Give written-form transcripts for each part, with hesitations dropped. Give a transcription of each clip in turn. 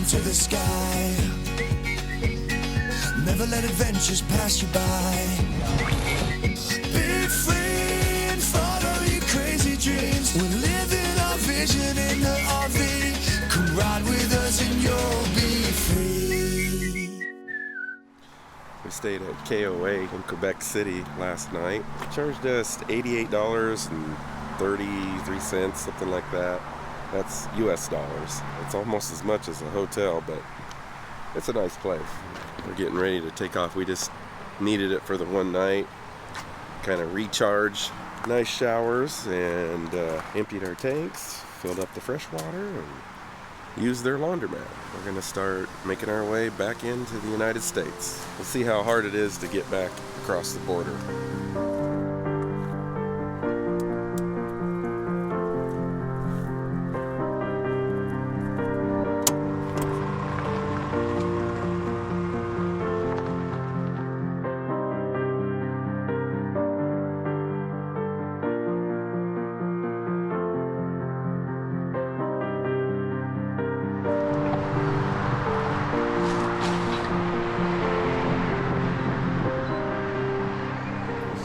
to the sky. Never let adventures pass you by. Be free and follow your crazy dreams. We're living our vision in the RV. Come ride with us and you'll be free. We stayed at KOA in Quebec City last night. Charged us $88.33, something like that. That's US dollars. It's almost as much as a hotel, but it's a nice place. We're getting ready to take off. We just needed it for the one night, kind of recharge. Nice showers, and emptied our tanks, filled up the fresh water, and used their laundromat. We're going to start making our way back into the United States. We'll see how hard it is to get back across the border.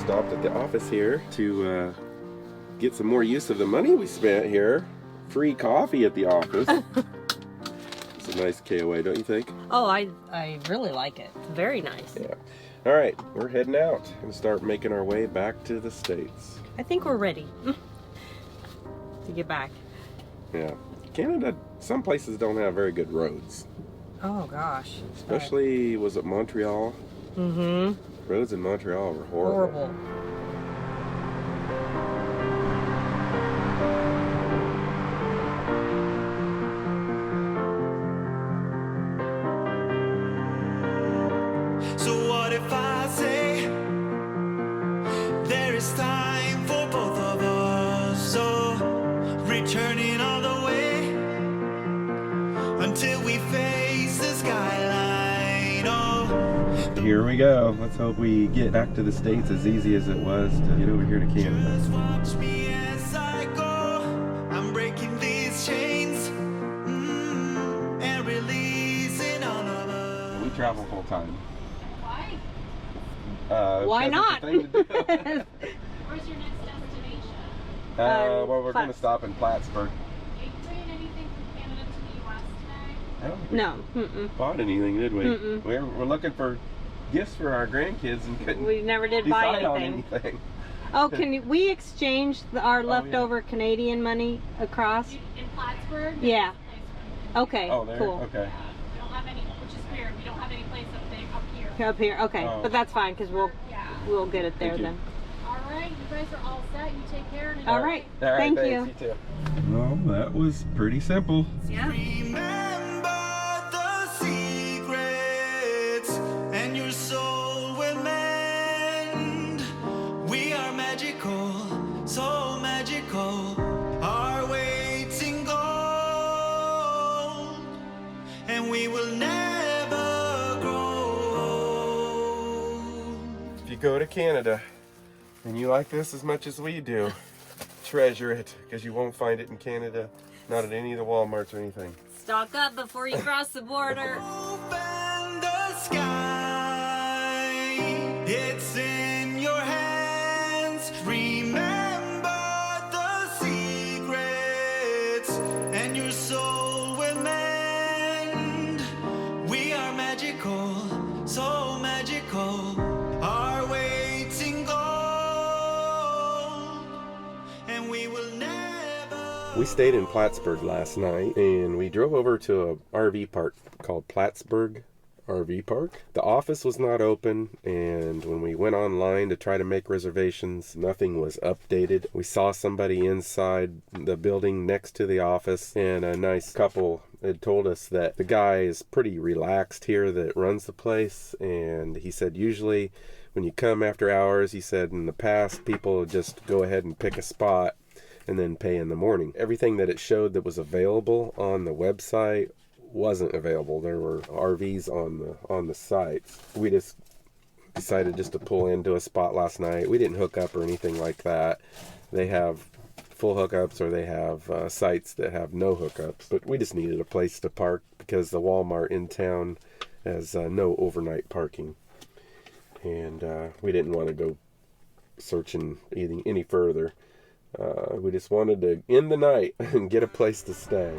Stopped at the office here to get some more use of the money we spent here. Free coffee at the office. It's a nice KOA, don't you think? Oh, I really like it. It's very nice. Yeah. All right, we're heading out and start making our way back to the States. I think we're ready to get back. Yeah. Canada, some places don't have very good roads. Oh, gosh. Especially, was it Montreal? Mm-hmm. Roads in Montreal were horrible. Horrible. So what if I say there is time for both of us? So returning all the way until we face the skyline. Oh, Here we go. Let's hope we get back to the States as easy as it was to get over here to Canada. just watch me as I go. I'm breaking these chains and releasing all of us. We travel full time. Why? Why not? Where's your next destination? Well, we're going to Platts. stop in Plattsburg. Are you bringing anything from Canada to the U.S. today? I don't think we No. Mm-mm. bought anything, did we? Mm-mm. We're looking for gifts for our grandkids and couldn't We never did buy decide on anything. anything. Oh, we exchange our yeah. leftover Canadian money across? In Plattsburgh? Yeah. There's a place for Okay, Oh, there? cool. Okay. Yeah, we don't have any, which is weird. We don't have any place up here. Up here, okay. Oh. But that's fine, because Yeah. we'll get it there Thank you. then. All right, you guys are all set. You take care. And All right. All right, Thank thanks. you. You too. Well, that was pretty simple. Yeah. Remember the secrets, and your soul will mend. We are magical, so magical. Our waiting gold, and we will never grow old. If you go to Canada and you like this as much as we do, treasure it, because you won't find it in Canada, not at any of the Walmarts or anything. Stock up before you cross the border. Open the sky, it's in your hands. Remember the secrets, and your soul will mend. We are magical, so magical. Our waiting gold, and we will never. We stayed in Plattsburg last night, and we drove over to a RV park called Plattsburg RV Park. The office was not open, and when we went online to try to make reservations, nothing was updated. We saw somebody inside the building next to the office, and a nice couple had told us that the guy is pretty relaxed here that runs the place, and he said usually when you come after hours, he said in the past people would just go ahead and pick a spot and then pay in the morning. Everything that it showed that was available on the website wasn't available. There were RVs on the sites. We just decided just to pull into a spot last night. We didn't hook up or anything like that. They have full hookups or they have sites that have no hookups. But we just needed a place to park because the Walmart in town has no overnight parking. And we didn't want to go searching any further. We just wanted to end the night and get a place to stay.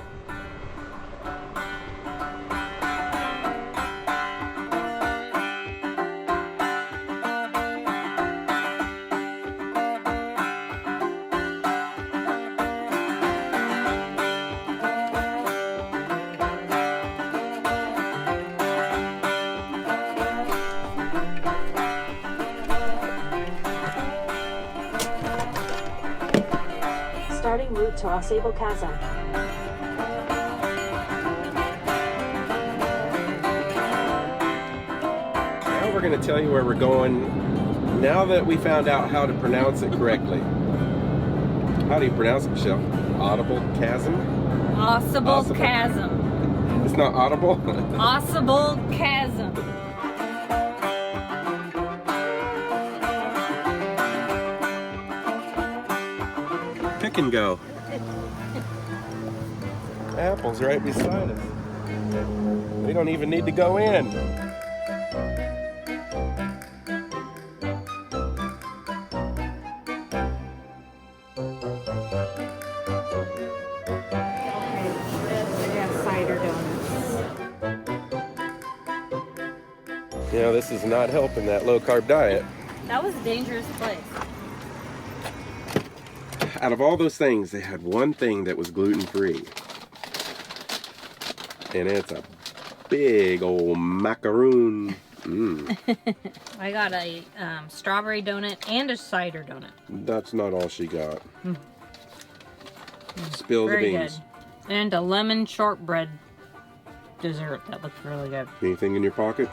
Starting route to Ausable Chasm. Now we're going to tell you where we're going now that we found out how to pronounce it correctly. How do you pronounce it, Michelle? Audible Chasm? Ausable Chasm. It's not audible? Ausable Chasm. Pick and go. Apple's right beside us. We don't even need to go in. Cider donuts. You know, this is not helping that low-carb diet. That was a dangerous place. Out of all those things, they had one thing that was gluten-free. And it's a big old macaroon. I got a strawberry donut and a cider donut. That's not all she got. Spill Very the beans. good. And a lemon shortbread dessert. That looked really good. Anything in your pockets?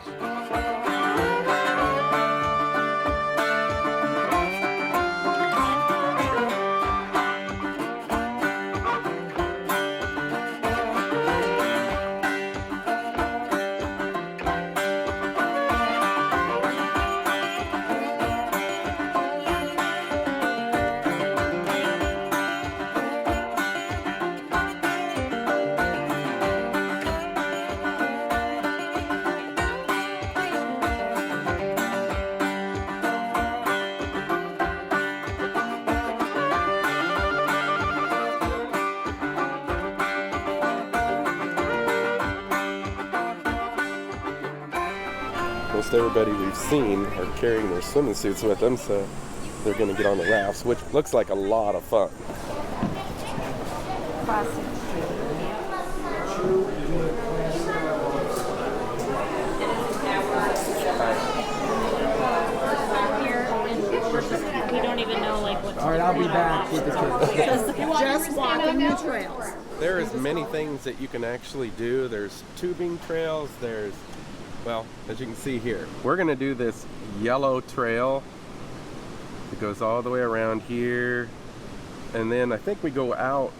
Most everybody we've seen are carrying their swimming suits with them, so they're going to get on the rafts, which looks like a lot of fun. We don't even know what. All right, I'll be back with the kids. Just walking the trails. There is many things that you can actually do. There's tubing trails, there's, well, as you can see here, we're going to do this yellow trail. It goes all the way around here, and then I think we go out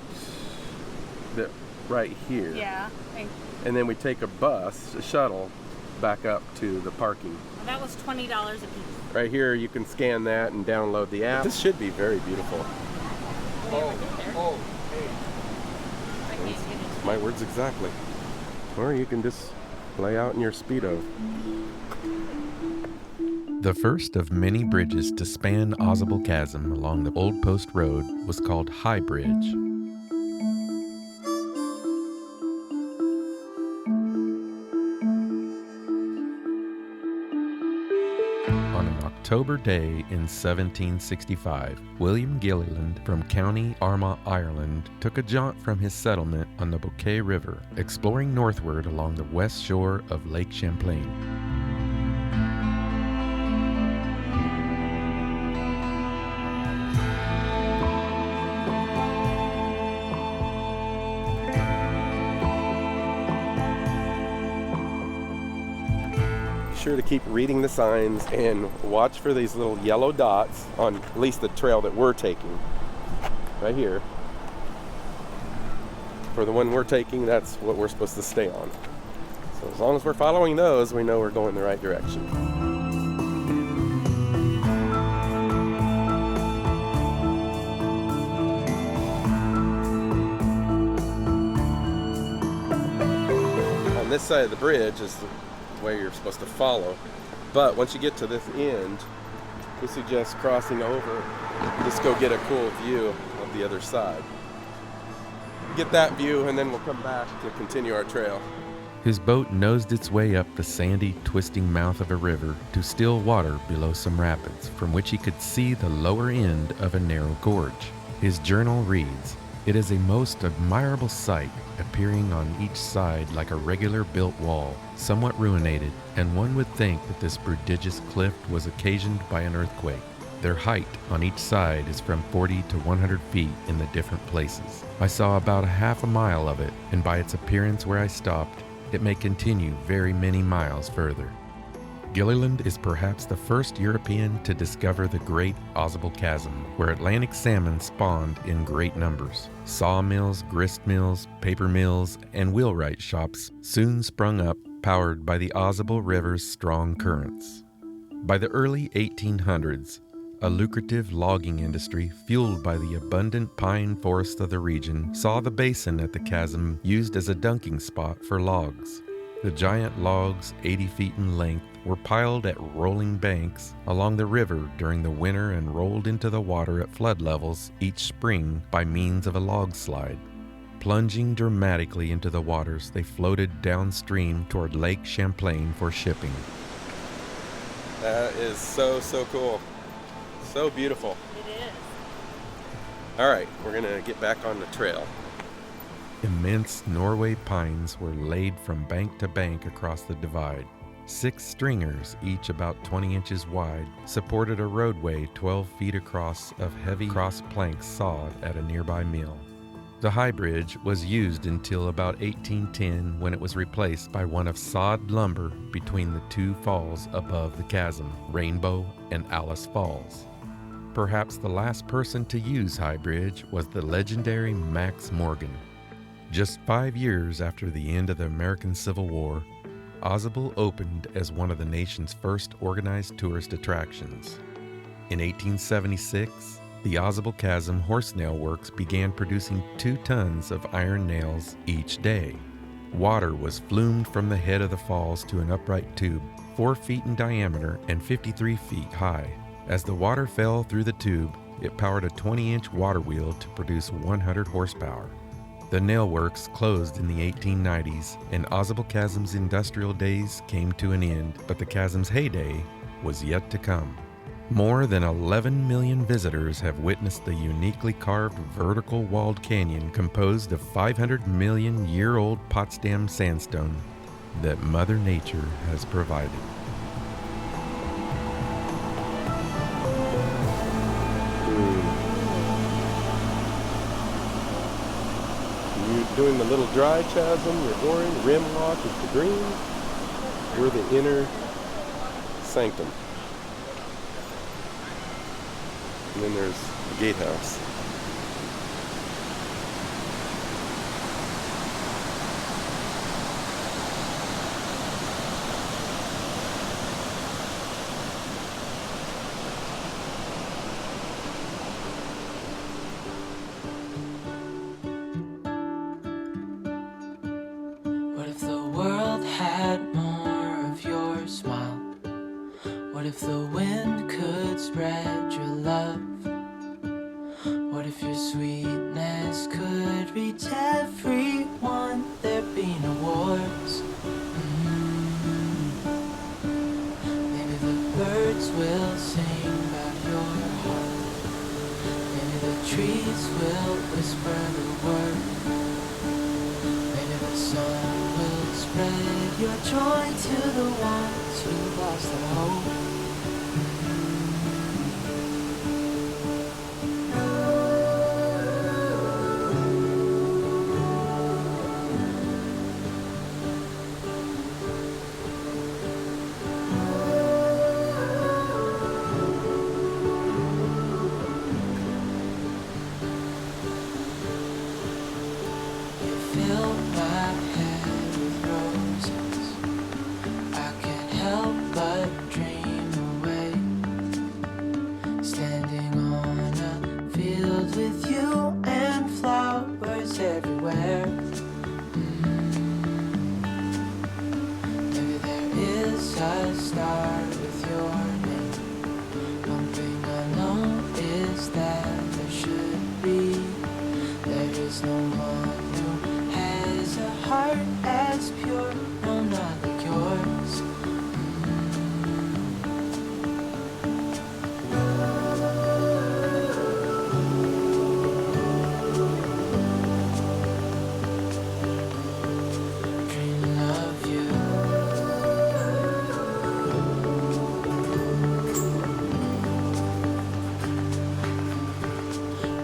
right here. Yeah. And then we take a bus, a shuttle, back up to the parking. That was $20 a piece. Right here, you can scan that and download the app. This should be very beautiful. My words exactly. Or you can just lay out in your Speedo. The first of many bridges to span Ausable Chasm along the Old Post Road was called High Bridge. On an October day in 1765, William Gilliland from County Armagh, Ireland, took a jaunt from his settlement on the Bouquet River, exploring northward along the west shore of Lake Champlain. Sure to keep reading the signs and watch for these little yellow dots on at least the trail that we're taking. Right here. For the one we're taking, that's what we're supposed to stay on. So as long as we're following those, we know we're going the right direction. this side of the bridge is the way you're supposed to follow. But once you get to this end, we suggest crossing over. Just go get a cool view of the other side. Get that view, and then we'll come back to continue our trail. His boat nosed its way up the sandy, twisting mouth of a river to still water below some rapids, from which he could see the lower end of a narrow gorge. His journal reads, "It is a most admirable sight, appearing on each side like a regular built wall, somewhat ruinated, and one would think that this prodigious cliff was occasioned by an earthquake. Their height on each side is from 40 to 100 feet in the different places. I saw about a half a mile of it, and by its appearance where I stopped, it may continue very many miles further." Gilliland is perhaps the first European to discover the great Ausable Chasm, where Atlantic salmon spawned in great numbers. Sawmills, grist mills, paper mills, and wheelwright shops soon sprung up, powered by the Ausable River's strong currents. By the early 1800s, a lucrative logging industry fueled by the abundant pine forests of the region saw the basin at the chasm used as a dunking spot for logs. The giant logs, 80 feet in length, were piled at rolling banks along the river during the winter and rolled into the water at flood levels each spring by means of a log slide. Plunging dramatically into the waters, they floated downstream toward Lake Champlain for shipping. That is so cool. So beautiful. It is. All right, we're going to get back on the trail. Immense Norway pines were laid from bank to bank across the divide. 6 stringers, each about 20 inches wide, supported a roadway 12 feet across of heavy cross planks sawed at a nearby mill. The high bridge was used until about 1810, when it was replaced by one of sawed lumber between the 2 falls above the chasm, Rainbow and Alice Falls. Perhaps the last person to use High Bridge was the legendary Max Morgan. Just 5 years after the end of the American Civil War, Ausable opened as one of the nation's first organized tourist attractions. In 1876, the Ausable Chasm Horse Nail Works began producing 2 tons of iron nails each day. Water was flumed from the head of the falls to an upright tube 4 feet in diameter and 53 feet high. As the water fell through the tube, it powered a 20-inch water wheel to produce 100 horsepower. The nail works closed in the 1890s, and Ausable Chasm's industrial days came to an end, but the chasm's heyday was yet to come. More than 11 million visitors have witnessed the uniquely carved vertical walled canyon composed of 500 million year-old Potsdam sandstone that Mother Nature has provided. You're doing the little dry chasm, your orange, rim walk is the green. We're the inner sanctum. And then there's the gatehouse. What if the world had more of your smile? What if the wind could spread your love? What if your sweetness could reach everyone? There'd be no wars. Maybe the birds will sing about your heart. Maybe the trees will whisper the word. Maybe the sun will spread your joy to the ones who lost their hope. Fill my head with roses. I can't help but dream does start with your name. One thing I know is that there should be. There is no one who has a heart as pure, no, not like yours. Dreaming of you.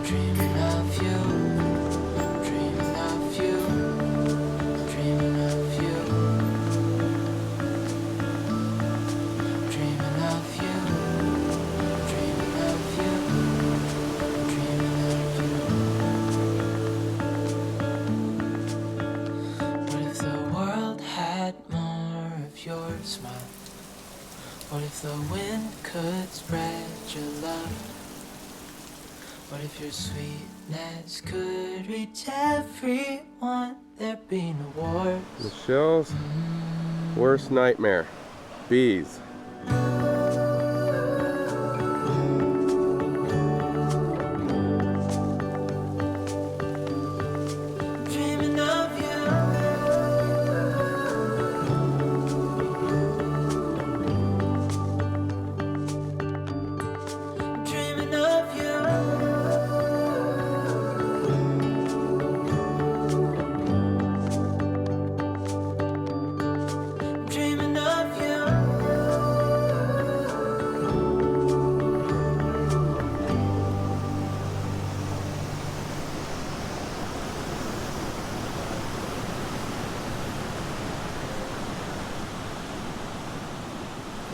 Dreaming of you. Dreaming of you. Dreaming of you. Dreaming of you. Dreaming of you. Dreaming of you. What if the world had more of your smile? What if the wind could spread your love? What if your sweetness could reach everyone? There'd be no wars. Michelle's worst nightmare. Bees. Dreaming of you. Dreaming of you. Dreaming of you.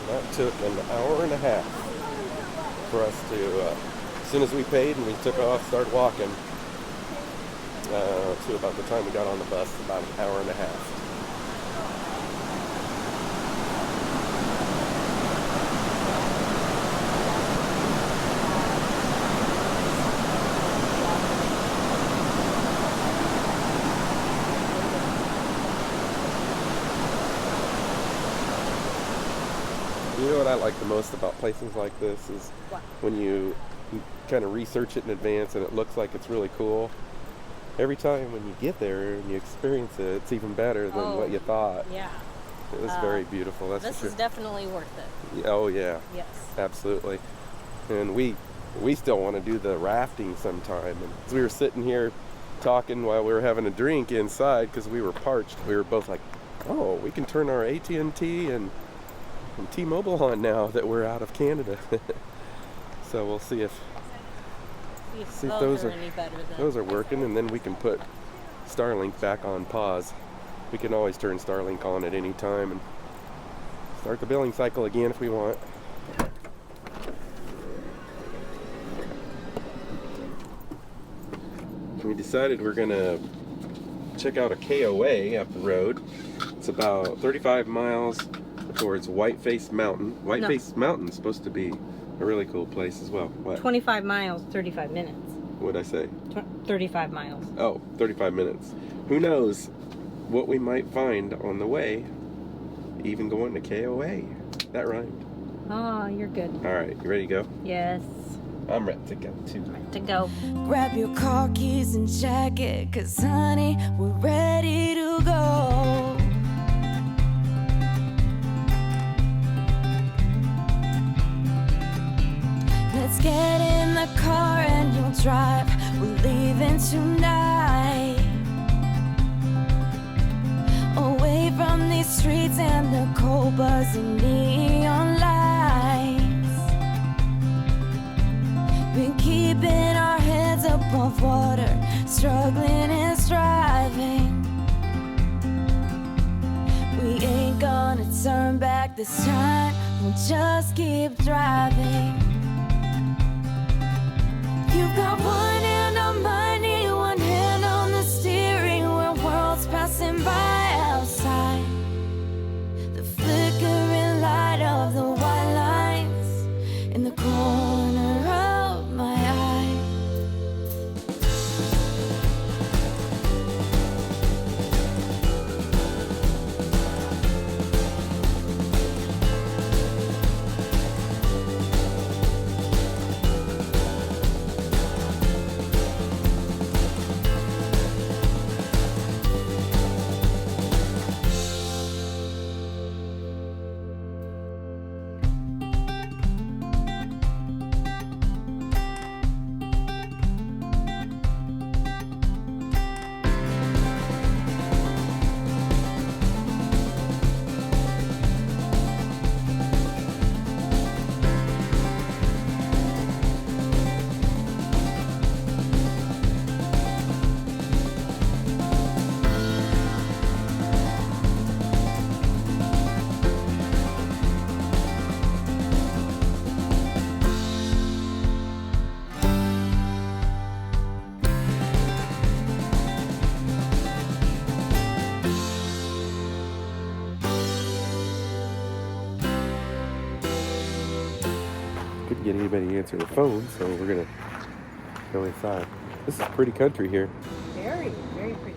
That took an hour and a half for us to, as soon as we paid and we took off, started walking, to about the time we got on the bus, about an hour and a half. You know what I like the most about places like this is when you kind of research it in advance and it looks like it's really cool. Every time when you get there and you experience it, it's even better than what you thought. Yeah. It was very beautiful, that's This for is sure. definitely worth it. Oh yeah, Yes. absolutely. And we still want to do the rafting sometime. And as we were sitting here talking while we were having a drink inside because we were parched, we were both like, oh, we can turn our AT&T and T-Mobile on now that we're out of Canada. So we'll see if See if those are are any better than those are working, and then we can put Starlink back on pause. We can always turn Starlink on at any time and start the billing cycle again if we want. We decided we're gonna check out a KOA up the road. It's about 35 miles towards Whiteface Mountain. Whiteface Mountain's supposed to be a really cool place as well. What? 25 miles, 35 minutes. What'd I say? 35 miles. Oh, 35 minutes. Who knows what we might find on the way, even going to KOA. That rhymed. Oh, you're good. All right, you ready to go? Yes. I'm ready to go too. To go. Grab your car keys and jacket, 'cause honey, we're ready to go. Let's get in the car and you'll drive. We're leaving tonight. Away from these streets and the cold buzzing neon lights. Been keeping our heads above water, struggling and striving. We ain't gonna turn back this time, we'll just keep driving. You've got one hand on my knee, one hand on the steering wheel, worlds passing by outside. The flickering light of the white lines in the corner of my eye. get anybody to answer the phone, so we're gonna go inside. This is pretty country here. Very, very pretty.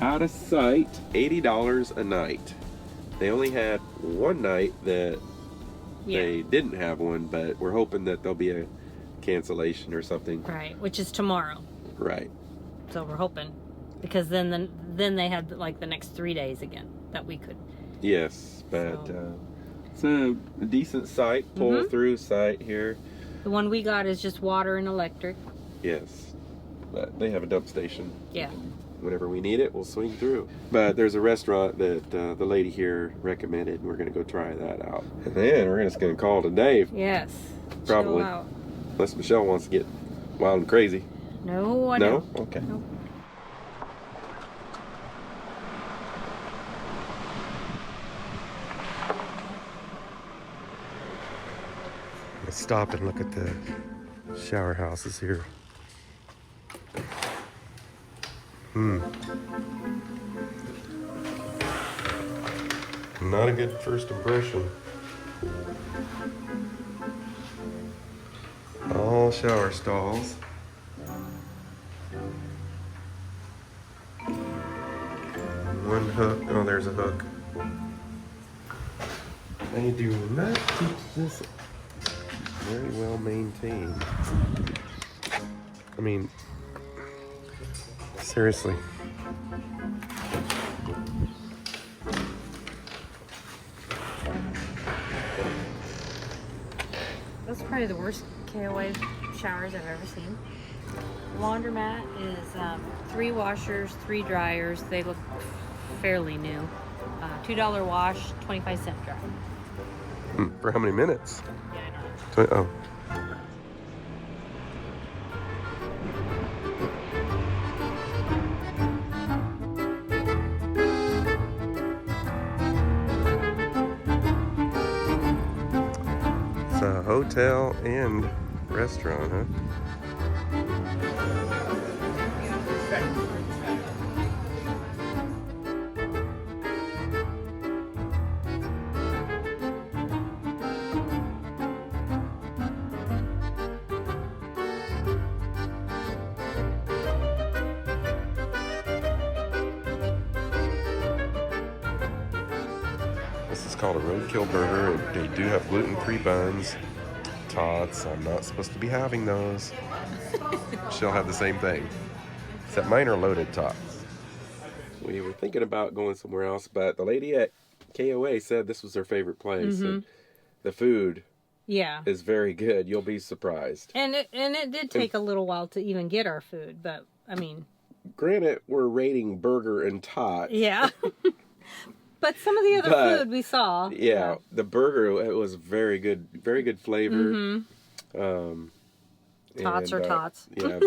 Out of sight, $80 a night. They only had one night that they didn't have one, but we're hoping that there'll be a cancellation or something. Right, which is tomorrow. Right. So we're hoping, because then they had like the next 3 days again that we could. Yes, but it's a decent site, pull-through site here. The one we got is just water and electric. Yes, but they have a dump station. Yeah. Whenever we need it, we'll swing through. But there's a restaurant that the lady here recommended, and we're going to go try that out. And then we're just going to call it a day. Yes. Probably. Chill out. Unless Michelle wants to get wild and crazy. No, I No? don't. Okay. Nope. Let's stop and look at the shower houses here. Not a good first impression. All shower stalls. One hook. Oh, there's a hook. They do not keep this very well maintained. I mean, seriously. That's probably the worst KOA showers I've ever seen. Laundromat is 3 washers, 3 dryers. They look fairly new. $2 wash, 25-cent dry. For how many minutes? Yeah, I know. Oh. It's a hotel and restaurant, huh? This is called a roadkill burger, and they do have gluten-free buns. Tots, I'm not supposed to be having those. She'll have the same thing, except mine are loaded tots. We were thinking about going somewhere else, but the lady at KOA said this was her favorite place. And the food is very good. You'll be surprised. And it did take a little while to even get our food, but I mean, granted, we're rating burger and tots. Yeah. But some of the other food we saw. Yeah, the burger, it was very good flavor. Tots or tots. Yeah,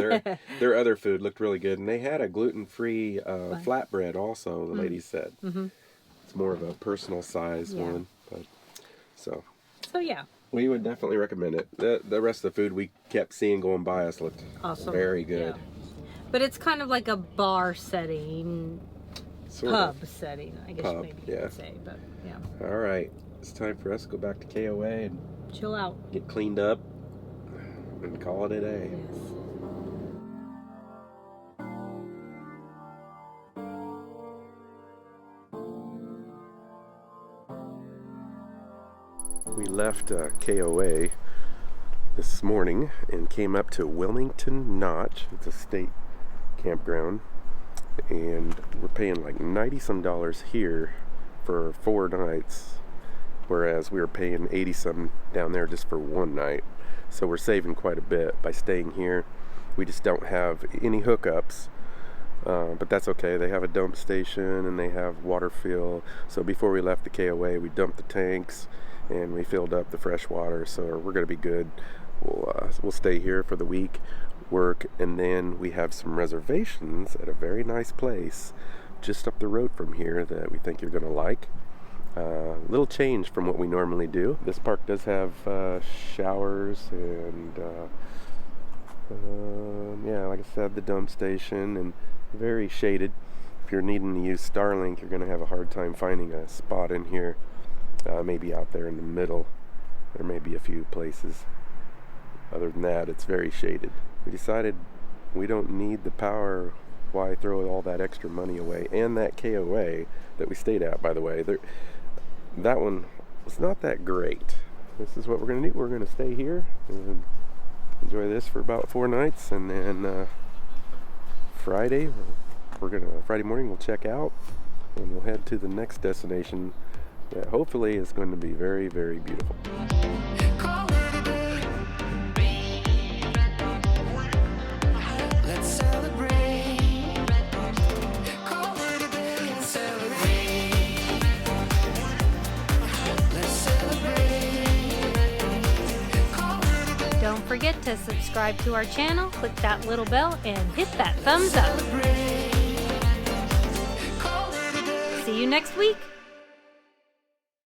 their other food looked really good. And they had a gluten-free flatbread also, the lady said. It's more of a personal size one. But, so yeah. We would definitely recommend it. The rest of the food we kept seeing going by us looked awesome. Very good. Yeah. But it's kind of like a bar setting. Pub setting, I guess maybe you could say, but yeah. All right, it's time for us to go back to KOA and chill out, get cleaned up, and call it a day. Yes. We left KOA this morning and came up to Willmington Notch. It's a state campground. And we're paying like $90-some here for 4 nights, whereas we were paying $80-some down there just for 1 night. So we're saving quite a bit by staying here. We just don't have any hookups, But that's okay. They have a dump station and they have water fill. So before we left the KOA, we dumped the tanks and we filled up the fresh water. So we're going to be good. We'll stay here for the week, work, and then we have some reservations at a very nice place just up the road from here that we think you're going to like. Little change from what we normally do. This park does have showers and yeah, like I said, the dump station, and very shaded. If you're needing to use Starlink, you're going to have a hard time finding a spot in here. Maybe out there in the middle. There may be a few places. Other than that, it's very shaded. We decided we don't need the power. Why throw all that extra money away? And that KOA that we stayed at, by the way, that one was not that great. This is what we're going to do. We're going to stay here and enjoy this for about 4 nights, and then Friday morning we'll check out and we'll head to the next destination that hopefully is going to be very, very beautiful. Let's celebrate. Call it a day and celebrate. Let's celebrate. Call it a day. Don't forget to subscribe to our channel, click that little bell, and hit that thumbs up. See you next week.